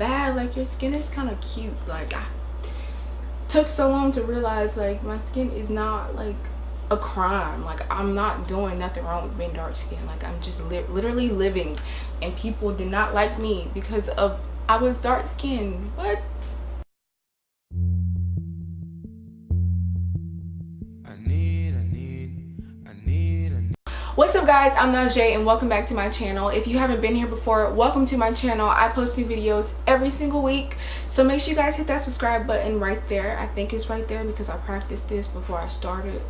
bad. Like, your skin is kind of cute. Like, I took so long to realize like my skin is not like a crime. Like, I'm not doing nothing wrong with being dark skinned. Like, I'm just literally living, and people did not like me because of I was dark skinned. What? What's up, guys? I'm Najee and welcome back to my channel. If you haven't been here before, welcome to my channel. I post new videos every single week, so make sure you guys hit that subscribe button right there. I think it's right there because I practiced this before I started.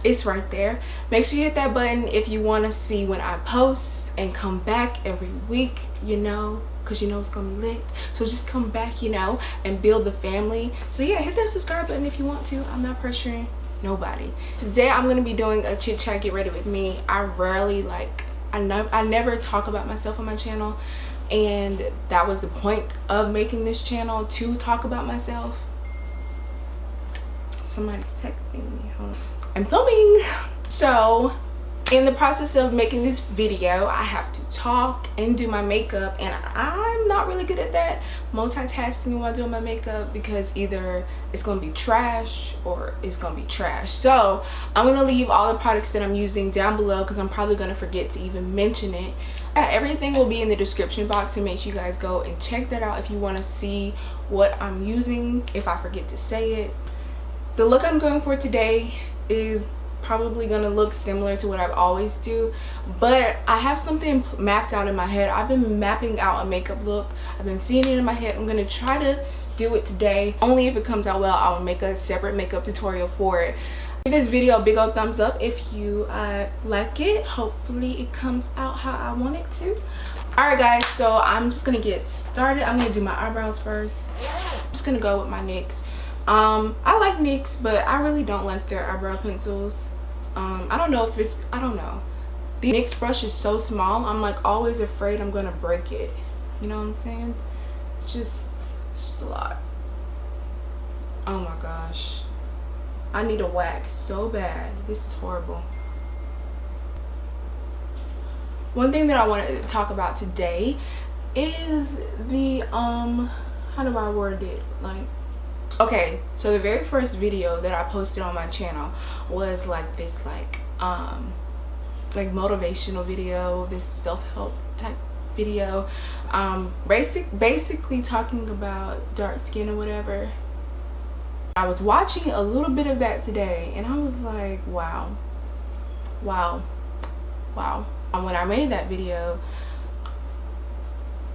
It's right there. Make sure you hit that button if you want to see when I post, and come back every week, you know, because you know it's gonna be lit. So just come back, you know, and build the family. So yeah, hit that subscribe button if you want to. I'm not pressuring nobody. Today I'm gonna be doing a chit chat, get ready with me. I rarely I never talk about myself on my channel, and that was the point of making this channel, to talk about myself. Somebody's texting me. Hold on. I'm filming. So in the process of making this video, I have to talk and do my makeup, and I'm not really good at that, multitasking while doing my makeup, because either it's gonna be trash or it's gonna be trash. So I'm gonna leave all the products that I'm using down below, because I'm probably gonna forget to even mention it. Everything will be in the description box, so make sure you guys go and check that out if you want to see what I'm using, if I forget to say it. The look I'm going for today is probably gonna look similar to what I always do, but I have something mapped out in my head. I've been mapping out a makeup look. I've been seeing it in my head. I'm gonna try to do it today. Only if it comes out well, I'll make a separate makeup tutorial for it. Give this video a big old thumbs up if you like it. Hopefully it comes out how I want it to. Alright guys, so I'm just gonna get started. I'm gonna do my eyebrows first. I'm just gonna go with my NYX. I like NYX, but I really don't like their eyebrow pencils. I don't know if it's, I don't know. The NYX brush is so small, I'm like always afraid I'm gonna break it. You know what I'm saying? It's just a lot. Oh my gosh. I need a wax so bad. This is horrible. One thing that I wanted to talk about today is the, how do I word it? Like, okay, so the very first video that I posted on my channel was like this like motivational video, this self-help type video, basically talking about dark skin or whatever. I was watching a little bit of that today, and I was like, wow. And when I made that video,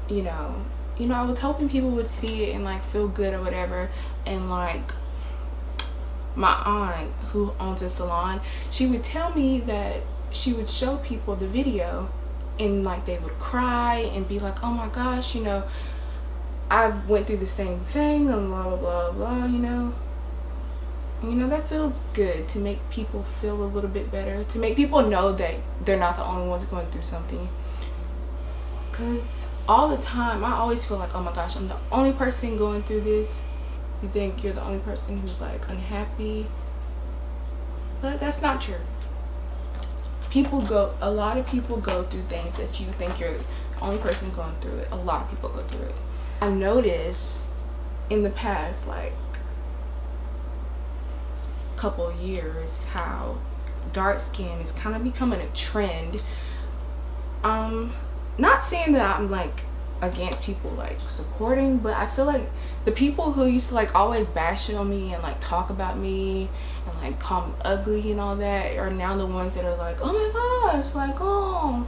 you know, I was hoping people would see it and like feel good or whatever. And like my aunt, who owns a salon, she would tell me that she would show people the video and like they would cry and be like, oh my gosh, you know, I went through the same thing and blah blah blah, you know. That feels good, to make people feel a little bit better, to make people know that they're not the only ones going through something. Because all the time I always feel like, oh my gosh, I'm the only person going through this. You think you're the only person who's like unhappy, but that's not true. A lot of people go through things that you think you're the only person going through it. A lot of people go through it. I've noticed in the past like couple years how dark skin is kind of becoming a trend. Not saying that I'm like against people like supporting, but I feel like the people who used to like always bash on me and like talk about me and like call me ugly and all that are now the ones that are like, oh my gosh, like, oh,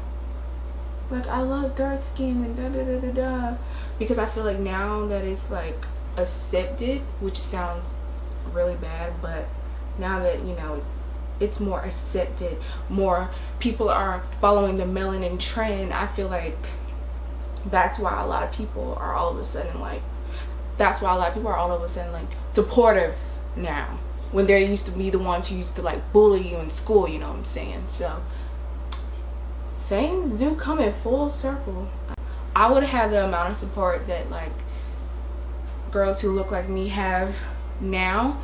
like I love dark skin and da da da da da. Because I feel like now that it's like accepted, which sounds really bad, but now that, you know, it's more accepted, more people are following the melanin trend, I feel like that's why a lot of people are all of a sudden like, supportive now, when they used to be the ones who used to like bully you in school, you know what I'm saying? So things do come in full circle. I would have the amount of support that like girls who look like me have now.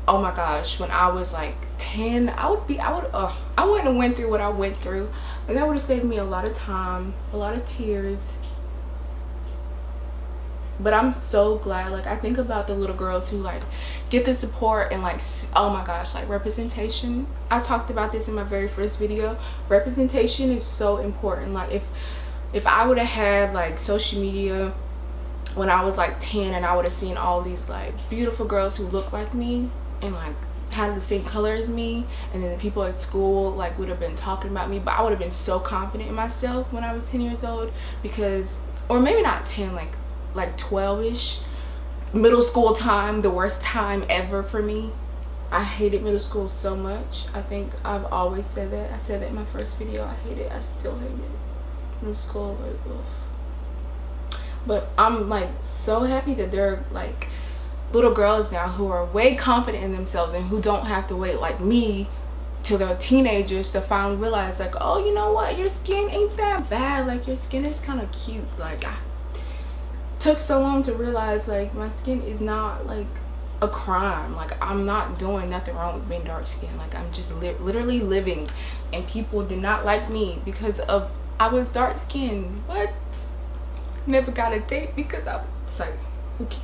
Oh my gosh, when I was like 10, I wouldn't have went through what I went through, and that would have saved me a lot of time, a lot of tears, But I'm so glad. Like, I think about the little girls who like get the support and like, oh my gosh, like representation. I talked about this in my very first video. Representation is so important. Like, if I would have had like social media when I was like 10, and I would have seen all these like beautiful girls who look like me and like had the same color as me, and then the people at school like would have been talking about me, but I would have been so confident in myself when I was 10 years old. Because, or maybe not 10, like 12ish, middle school time, the worst time ever for me. I hated middle school so much. I think I've always said that. I said that in my first video. I hate it. I still hate it. Middle school, like, ugh. But I'm like so happy that they're like little girls now who are way confident in themselves and who don't have to wait like me till they're teenagers to finally realize like, oh, you know what, your skin ain't that bad, like your skin is kind of cute. Like, I took so long to realize like my skin is not like a crime. Like, I'm not doing nothing wrong with being dark skinned. Like, I'm just literally living, and people did not like me because of I was dark skinned. What? Never got a date because I was like, who cares?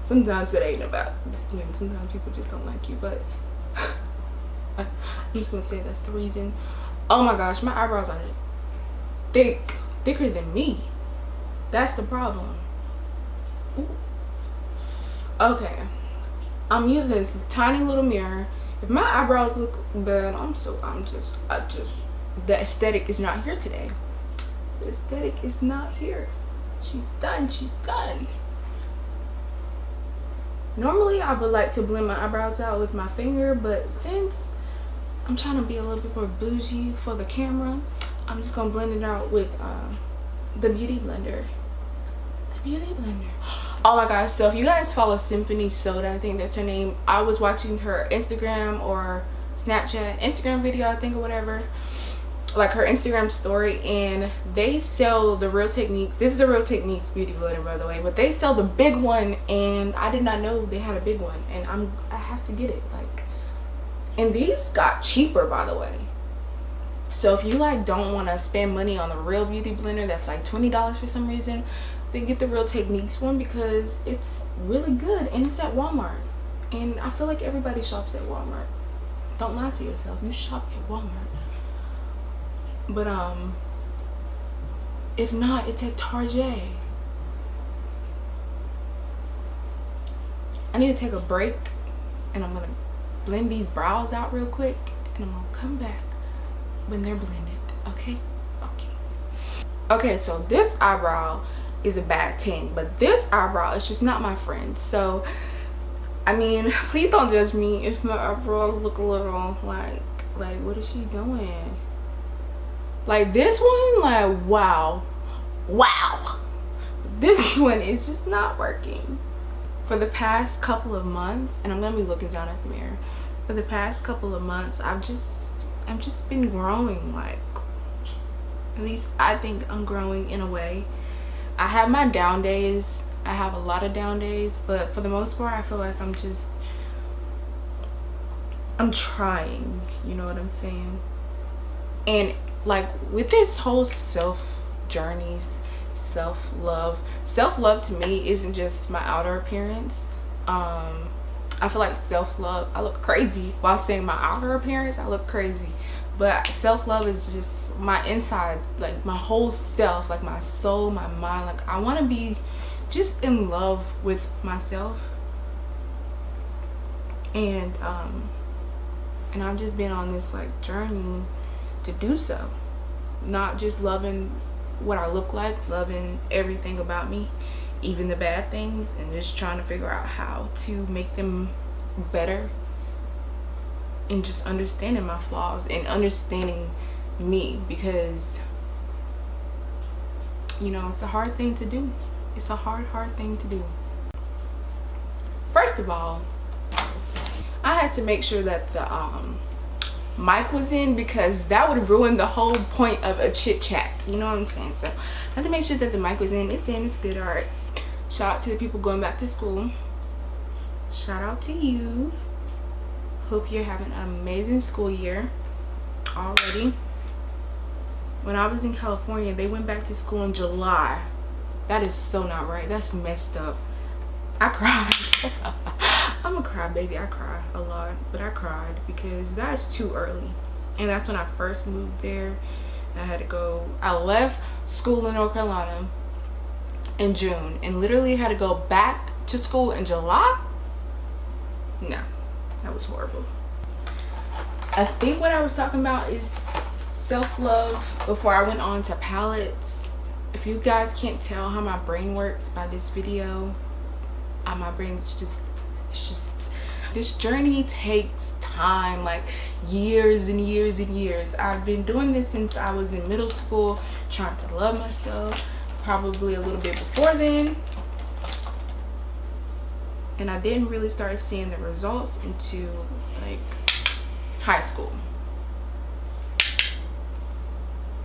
Sometimes it ain't about the skin. Sometimes people just don't like you, but I'm just gonna say that's the reason. Oh my gosh, my eyebrows are thicker than me. That's the problem. Ooh. Okay, I'm using this tiny little mirror. If my eyebrows look bad, the aesthetic is not here today. The aesthetic is not here. She's done. Normally I would like to blend my eyebrows out with my finger, but since I'm trying to be a little bit more bougie for the camera, I'm just gonna blend it out with the beauty blender. Oh my gosh, so if you guys follow Symphony Soda, I think that's her name. I was watching her Instagram or Snapchat, Instagram video, I think, or whatever, like her Instagram story, and they sell the Real Techniques. This is a Real Techniques beauty blender, by the way, but they sell the big one, and I did not know they had a big one, and I have to get it. Like, and these got cheaper, by the way. So if you like don't want to spend money on the real beauty blender that's like $20 for some reason, then get the Real Techniques one, because it's really good, and it's at Walmart, and I feel like everybody shops at Walmart. Don't lie to yourself, you shop at Walmart. But if not, it's at Target. I need to take a break, and I'm gonna blend these brows out real quick, and I'm gonna come back when they're blended. Okay, so this eyebrow is a bad 10, but this eyebrow is just not my friend. So I mean, please don't judge me if my eyebrows look a little like what is she doing? Like this one, like wow. This one is just not working. For the past couple of months, and I'm gonna be looking down at the mirror, for the past couple of months, I've just been growing. Like, at least I think I'm growing in a way. I have my down days. I have a lot of down days, but for the most part, I feel like I'm trying, you know what I'm saying? And like with this whole self journeys, self-love to me isn't just my outer appearance. I feel like self-love, I look crazy while saying my outer appearance, I look crazy, but self-love is just my inside, like my whole self, like my soul, my mind. Like I want to be just in love with myself, and I've just been on this like journey to do so. Not just loving what I look like, loving everything about me, even the bad things, and just trying to figure out how to make them better, and just understanding my flaws and understanding me, because you know it's a hard thing to do. It's a hard thing to do. First of all, I had to make sure that the mic was in, because that would ruin the whole point of a chit chat, you know what I'm saying? So I had to make sure that the mic was in. It's in, it's good. All right, shout out to the people going back to school. Shout out to you. Hope you're having an amazing school year already. When I was in California, they went back to school in July. That is so not right. That's messed up. I cried. I'm a crybaby. I cry a lot, but I cried because that's too early. And that's when I first moved there. I had to go. I left school in North Carolina in June and literally had to go back to school in July. No, that was horrible. I think what I was talking about is self-love before I went on to palettes. If you guys can't tell how my brain works by this video, my brain is just, it's just, this journey takes time, like years and years and years. I've been doing this since I was in middle school, trying to love myself, probably a little bit before then. And I didn't really start seeing the results into like high school.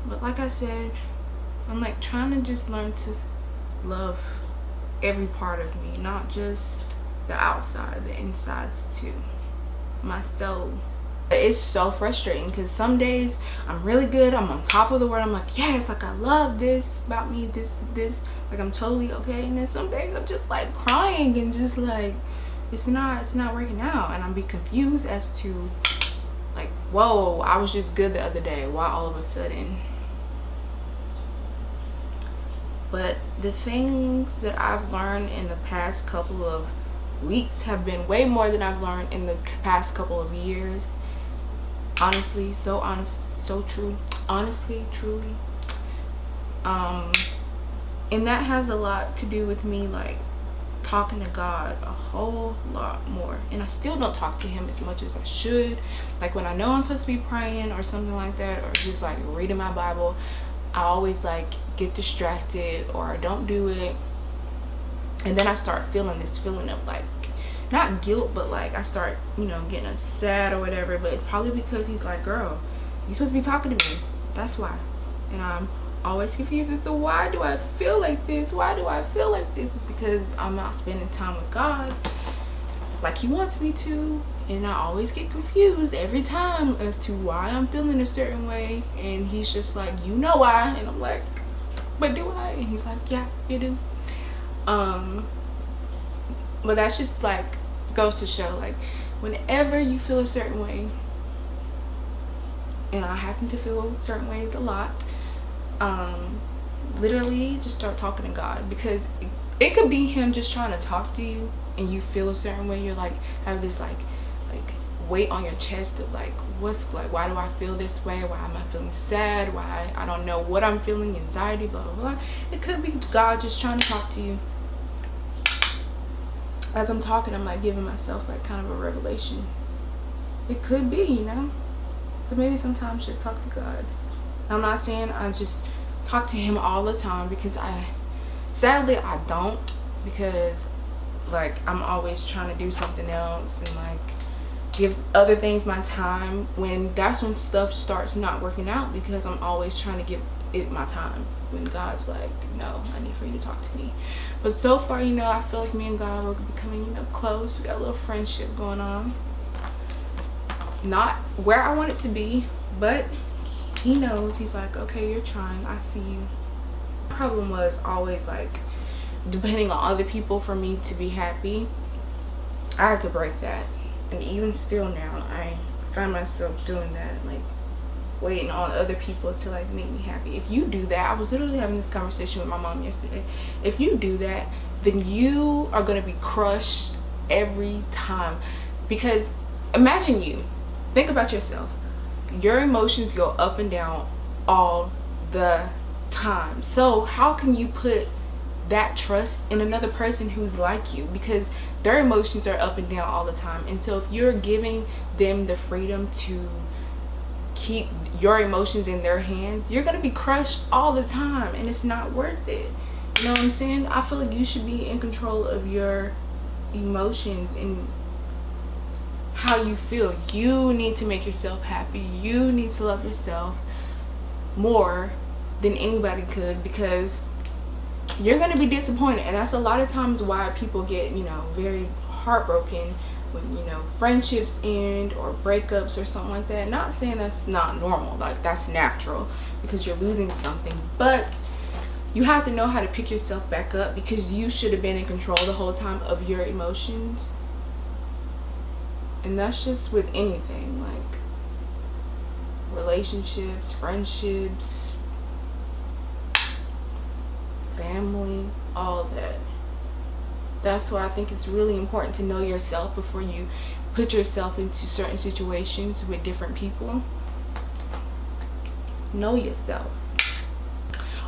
But like I said, I'm like trying to just learn to love every part of me, not just the outside, the insides too, my soul. It's so frustrating because some days I'm really good, I'm on top of the world, I'm like, yes, like I love this about me, this, like I'm totally okay. And then some days I'm just like crying and just like it's not working out, and I'm be confused as to like, whoa, I was just good the other day, why all of a sudden? But the things that I've learned in the past couple of weeks have been way more than I've learned in the past couple of years. Honestly, so honest, so true. Honestly, truly. And that has a lot to do with me like talking to God a whole lot more. And I still don't talk to him as much as I should. Like when I know I'm supposed to be praying or something like that, or just like reading my Bible, I always like get distracted or I don't do it. And then I start feeling this feeling of like, not guilt, but like I start, you know, getting sad or whatever. But it's probably because he's like, girl, you're supposed to be talking to me. That's why. And I'm always confused as to why do I feel like this? Why do I feel like this? It's because I'm not spending time with God like he wants me to. And I always get confused every time as to why I'm feeling a certain way. And he's just like, you know why? And I'm like, but do I? And he's like, yeah, you do. But that's just like goes to show, like whenever you feel a certain way, and I happen to feel certain ways a lot, literally just start talking to God, because it could be him just trying to talk to you and you feel a certain way. You're like have this like weight on your chest of like, what's like, why do I feel this way? Why am I feeling sad? Why I don't know what I'm feeling, anxiety, blah blah blah. It could be God just trying to talk to you. As I'm talking, I'm like giving myself like kind of a revelation. It could be, you know. So maybe sometimes just talk to God. I'm not saying I just talk to him all the time, because sadly I don't, because like I'm always trying to do something else and like give other things my time, when that's when stuff starts not working out, because I'm always trying to give it my time when God's like, no, I need for you to talk to me. But so far, you know, I feel like me and God are becoming, you know, close. We got a little friendship going on. Not where I want it to be, but he knows. He's like, okay, you're trying, I see you. The problem was always like depending on other people for me to be happy. I had to break that. And even still now, I find myself doing that, like waiting on other people to like make me happy. If you do that, I was literally having this conversation with my mom yesterday. If you do that, then you are going to be crushed every time. Because imagine you, think about yourself. Your emotions go up and down all the time. So how can you put that trust in another person who's like you? Because their emotions are up and down all the time. And so if you're giving them the freedom to keep your emotions in their hands, you're gonna be crushed all the time, and it's not worth it. You know what I'm saying? I feel like you should be in control of your emotions and how you feel. You need to make yourself happy. You need to love yourself more than anybody could, because you're gonna be disappointed. And that's a lot of times why people get, you know, very heartbroken when, you know, friendships end or breakups or something like that. Not saying that's not normal, like that's natural because you're losing something, but you have to know how to pick yourself back up, because you should have been in control the whole time of your emotions. And that's just with anything, like relationships, friendships, family, all that. That's why I think it's really important to know yourself before you put yourself into certain situations with different people. Know yourself.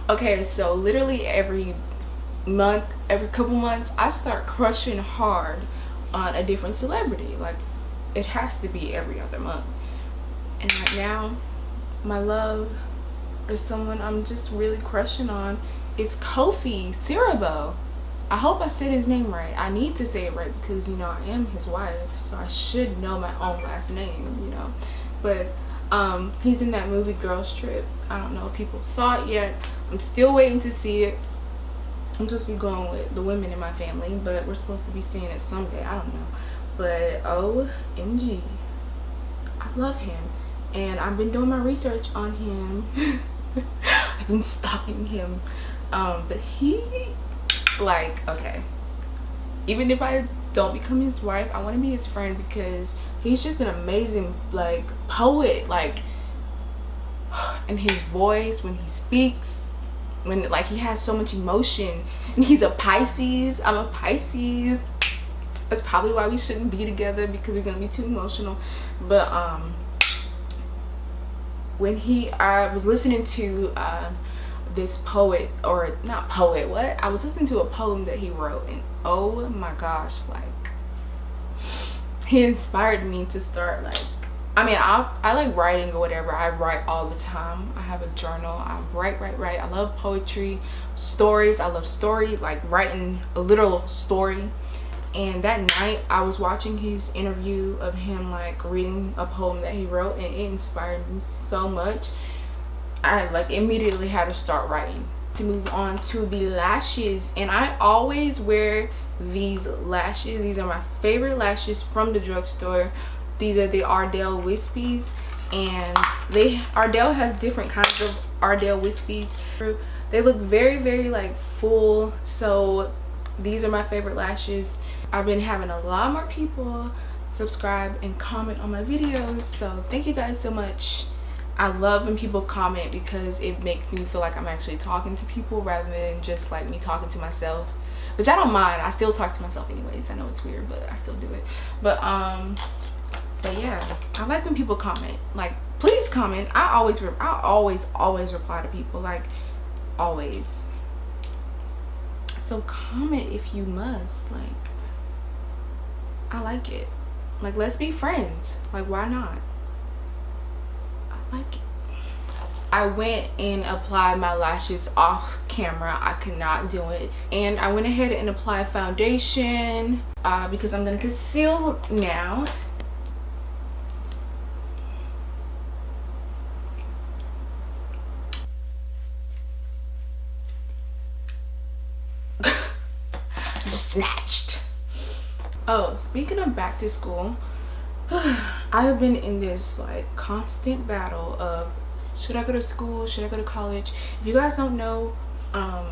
Okay, so literally every month, every couple months, I start crushing hard on a different celebrity. Like, it has to be every other month. And right now, my love, or someone I'm just really crushing on, is Kofi Siriboe. I hope I said his name right. I need to say it right because, you know, I am his wife, so I should know my own last name, you know. But he's in that movie Girls Trip. I don't know if people saw it yet. I'm still waiting to see it. I'm supposed to be going with the women in my family, but we're supposed to be seeing it someday. I don't know. But OMG, I love him. And I've been doing my research on him. I've been stalking him. But he, like, okay, even if I don't become his wife, I want to be his friend because he's just an amazing, like, poet. Like, and his voice when he speaks, when, like, he has so much emotion. And he's a Pisces. I'm a Pisces. That's probably why we shouldn't be together, because we're gonna be too emotional. But when I was listening to this poet, or not poet, what? I was listening to a poem that he wrote, and oh my gosh, like, he inspired me to start, like, I mean, I like writing or whatever. I write all the time. I have a journal. I write. I love poetry, stories. I love story, like writing a literal story. And that night I was watching his interview of him, like, reading a poem that he wrote, and it inspired me so much. I, like, immediately had to start writing. To move on to the lashes, and I always wear these lashes. These are my favorite lashes from the drugstore. These are the Ardell Wispies, and Ardell has different kinds of Ardell Wispies. They look very, very, like, full. So these are my favorite lashes. I've been having a lot more people subscribe and comment on my videos, so thank you guys so much. I love when people comment because it makes me feel like I'm actually talking to people rather than just like me talking to myself, which I don't mind. I still talk to myself anyways. I know it's weird, but I still do it. But yeah, I like when people comment. Like, please comment. I always reply to people, like, always. So comment if you must. Like, I like it. Like, let's be friends. Like, why not? I like it. I went and applied my lashes off camera. I could not do it. And I went ahead and applied foundation because I'm gonna conceal now. Just snatched. Oh, speaking of back to school, I have been in this, like, constant battle of, should I go to school? Should I go to college? If you guys don't know, I'm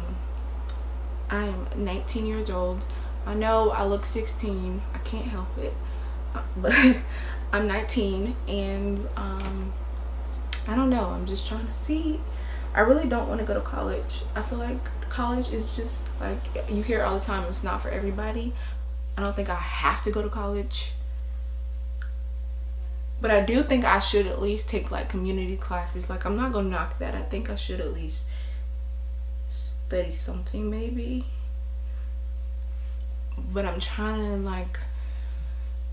19 years old. I know I look 16. I can't help it. But I'm 19, and I don't know. I'm just trying to see. I really don't want to go to college. I feel like college is just, like, you hear all the time, it's not for everybody. I don't think I have to go to college. But I do think I should at least take, like, community classes. Like, I'm not gonna knock that. I think I should at least study something, maybe. But I'm trying to, like,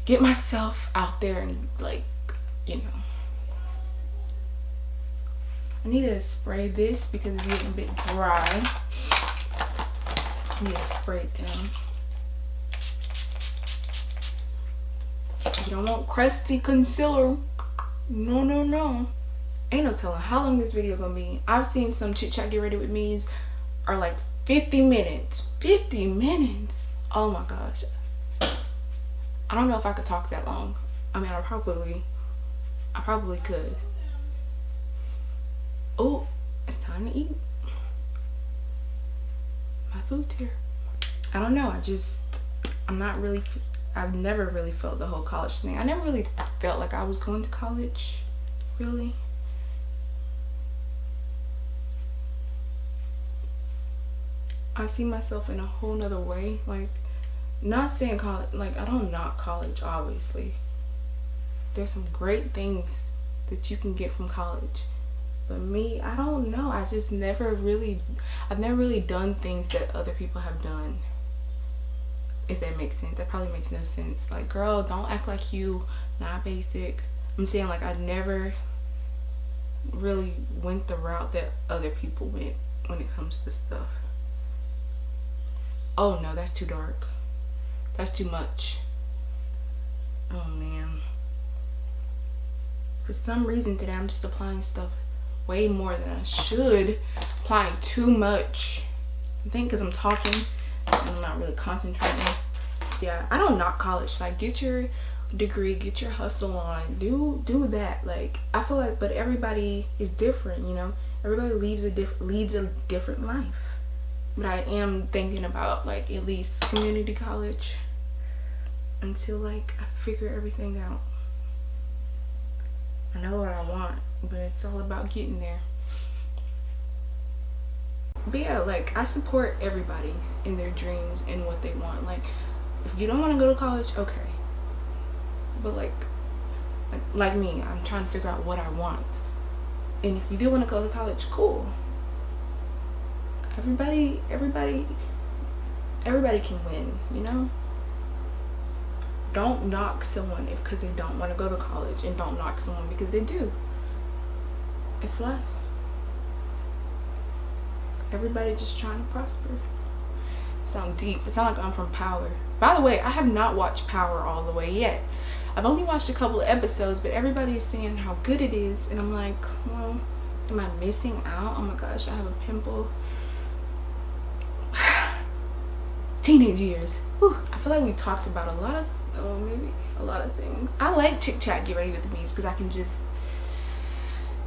get myself out there and, like, you know. I need to spray this because it's getting a bit dry. I need to spray it down. You don't want crusty concealer. No, no, no. Ain't no telling how long this video gonna be. I've seen some chit chat get ready with me's are like 50 minutes. 50 minutes. Oh my gosh. I don't know if I could talk that long. I mean, I probably could. Oh, it's time to eat. My food's here. I don't know. I've never really felt the whole college thing. I never really felt like I was going to college, really. I see myself in a whole nother way. Like, not saying college, like, I don't knock college, obviously. There's some great things that you can get from college. But me, I don't know. I've never really done things that other people have done. If that makes sense. That probably makes no sense. Like, girl, don't act like you not basic. I'm saying, like, I never really went the route that other people went when it comes to stuff. Oh no, that's too dark. That's too much. Oh man. For some reason today I'm just applying stuff way more than I should. Applying too much. I think because I'm talking and I'm not really concentrating. Yeah, I don't knock college. Like, get your degree, get your hustle on, do that. Like, I feel like, but everybody is different, you know. Everybody leads a different life. But I am thinking about, like, at least community college until, like, I figure everything out. I know what I want, but it's all about getting there. But yeah, like, I support everybody in their dreams and what they want. Like, if you don't want to go to college, okay. But like me, I'm trying to figure out what I want. And if you do want to go to college, cool. Everybody can win, you know? Don't knock someone because they don't want to go to college, and don't knock someone because they do. It's life. Everybody just trying to prosper. It sounds deep. It sounds like I'm from Power. By the way, I have not watched Power all the way yet. I've only watched a couple of episodes, but everybody is saying how good it is, and I'm like, well, am I missing out? Oh my gosh, I have a pimple. Teenage years. Whew. I feel like we talked about maybe a lot of things. I like Chit Chat Get Ready with Me because I can just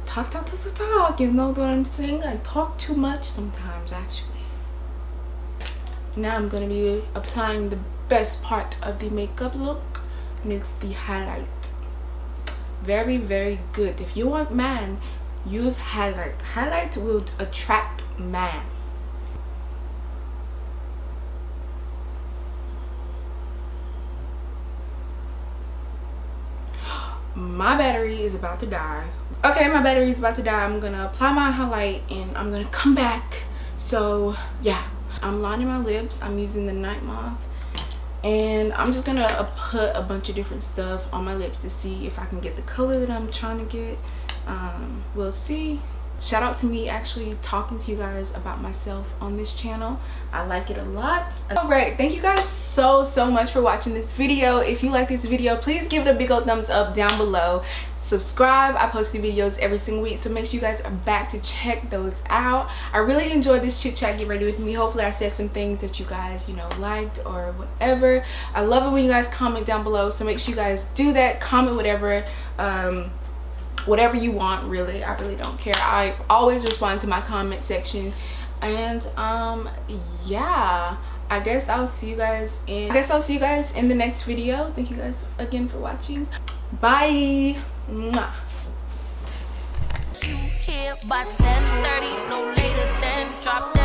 talk. You know what I'm saying? I talk too much sometimes, actually. Now I'm gonna be applying the best part of the makeup look, and it's the highlight. Very, very good. If you want man, use highlight. Highlight will attract man. My battery is about to die. Okay, my battery is about to die. I'm gonna apply my highlight and I'm gonna come back. So yeah, I'm lining my lips. I'm using the Night Moth, and I'm just gonna put a bunch of different stuff on my lips to see if I can get the color that I'm trying to get. We'll see. Shout out to me actually talking to you guys about myself on this channel. I like it a lot. All right, thank you guys so much for watching this video. If you like this video, please give it a big old thumbs up down below. Subscribe. I post new videos every single week, so make sure you guys are back to check those out. I really enjoyed this Chit Chat Get Ready with Me. Hopefully I said some things that you guys, you know, liked or whatever. I love it when you guys comment down below, so make sure you guys do that. Comment whatever you want, really. I really don't care. I always respond to my comment section. And yeah, I guess I'll see you guys in the next video. Thank you guys again for watching. Bye. Mwah. You here by 10:30, no later than drop that.